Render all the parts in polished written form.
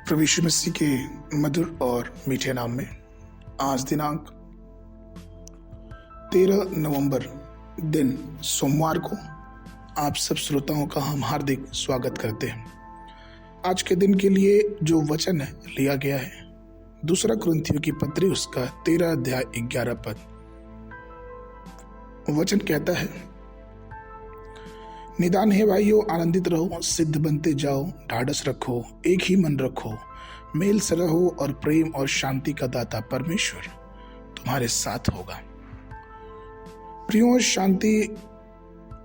प्रभु यीशु मसीह के मधुर और मीठे नाम में आज दिनांक 13 नवंबर दिन सोमवार को आप सब श्रोताओं का हम हार्दिक स्वागत करते हैं। आज के दिन के लिए जो वचन है लिया गया है दूसरा कुरिन्थियों की पत्री उसका 13 अध्याय 11 पद। वचन कहता है, निदान है भाइयों, आनंदित रहो, सिद्ध बनते जाओ, ढाढ़स रखो, एक ही मन रखो, मेल से रहो और प्रेम और शांति का दाता परमेश्वर तुम्हारे साथ होगा। प्रियों, शांति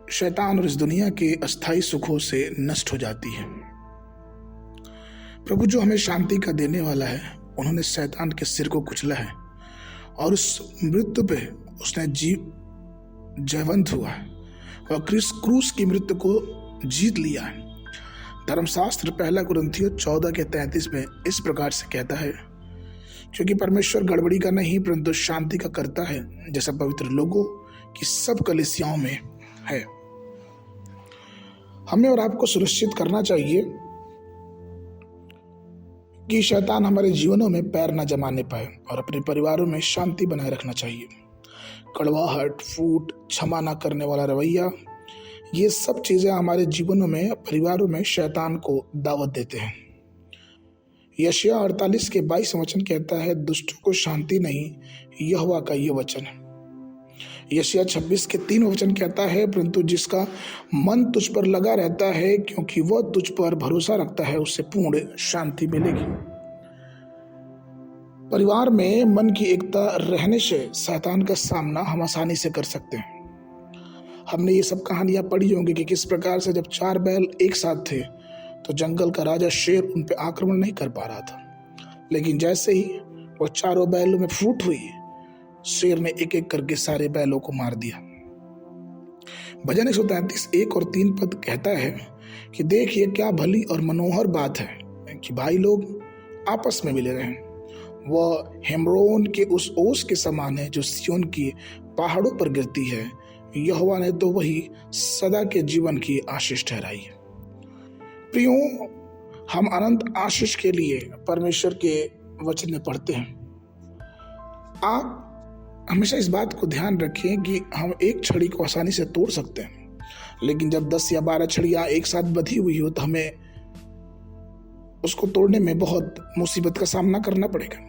शैतान और इस दुनिया के अस्थाई सुखों से नष्ट हो जाती है। प्रभु जो हमें शांति का देने वाला है, उन्होंने शैतान के सिर को कुचला है और उस मृत्यु पे उसने जयवंत हुआ है और क्रूस की मृत्यु को जीत लिया है। धर्मशास्त्र 1 कुरिन्थियों 14 के 33 में इस प्रकार से कहता है, क्योंकि परमेश्वर गड़बड़ी का नहीं परंतु शांति का करता है, जैसा पवित्र लोगों की सब कलीसियाओं में है। हमें और आपको सुनिश्चित करना चाहिए कि शैतान हमारे जीवनों में पैर न जमाने पाए और अपने परिवारों में शांति बनाए रखना चाहिए। कड़वाहट, फूट, क्षमा न करने वाला रवैया, ये सब चीजें हमारे जीवनों में, परिवारों में शैतान को दावत देते हैं। यशायाह 48 के 22 वचन कहता है, दुष्टों को शांति नहीं, यहोवा का ये वचन है। यशायाह 26 के 3 वचन कहता है, परंतु जिसका मन तुझ पर लगा रहता है क्योंकि वह तुझ पर भरोसा रखता है, उससे पूर्ण शांति मिलेगी। परिवार में मन की एकता रहने से शैतान का सामना हम आसानी से कर सकते हैं। हमने ये सब कहानियां पढ़ी होंगी कि किस प्रकार से जब 4 बैल एक साथ थे तो जंगल का राजा शेर उन पे आक्रमण नहीं कर पा रहा था, लेकिन जैसे ही वो चारों बैलों में फूट हुई, शेर ने एक एक करके सारे बैलों को मार दिया। भजन 133 1 और 3 पद कहता है कि देखिए क्या भली और मनोहर बात है कि भाई लोग आपस में मिले रहें। वह हेम्रोन के उस ओस के समान है जो सिय्योन की पहाड़ों पर गिरती है। यहोवा ने तो वही सदा के जीवन की आशीष ठहराई है। प्रियों, हम अनंत आशीष के लिए परमेश्वर के वचन में पढ़ते हैं। आप हमेशा इस बात को ध्यान रखें कि हम एक छड़ी को आसानी से तोड़ सकते हैं, लेकिन जब 10 या 12 छड़ियां एक साथ बंधी हुई हो तो हमें उसको तोड़ने में बहुत मुसीबत का सामना करना पड़ेगा।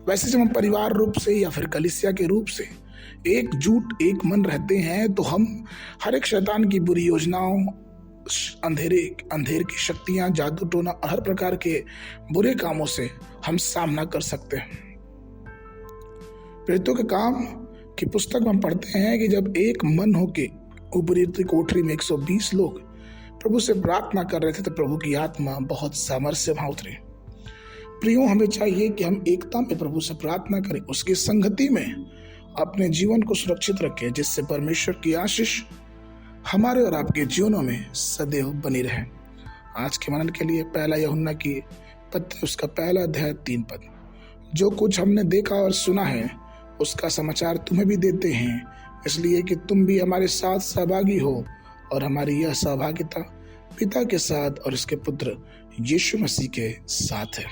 वैसे जब हम परिवार रूप से या फिर कलीसिया के रूप से एकजुट एक मन रहते हैं तो हम हर एक शैतान की बुरी योजनाओं, अंधेर की शक्तियां, जादू टोना और हर प्रकार के बुरे कामों से हम सामना कर सकते हैं। प्रेरितों के काम की पुस्तक में हम पढ़ते हैं कि जब एक मन होके ऊपरी कोठरी में 120 लोग प्रभु से प्रार्थना कर रहे थे तो प्रभु की आत्मा बहुत सामर्थ्य से वहां उतरी। प्रियों, हमें चाहिए कि हम एकता में प्रभु से प्रार्थना करें, उसकी संगति में अपने जीवन को सुरक्षित रखें, जिससे परमेश्वर की आशीष हमारे और आपके जीवनों में सदैव बनी रहे। आज के मनन के लिए 1 यूहन्ना की पत्री उसका 1 अध्याय 3 पद। जो कुछ हमने देखा और सुना है उसका समाचार तुम्हें भी देते हैं, इसलिए कि तुम भी हमारे साथ सहभागी हो और हमारी यह सहभागिता पिता के साथ और उसके पुत्र यीशु मसीह के साथ है।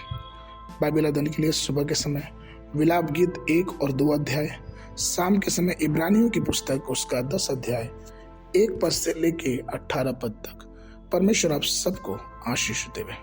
बाइबल अध्ययन के लिए सुबह के समय विलाप गीत 1 और 2 अध्याय, शाम के समय इब्रानियों की पुस्तक उसका 10 अध्याय 1 पद से लेके 18 पद तक। परमेश्वर आप सबको आशीष देवे।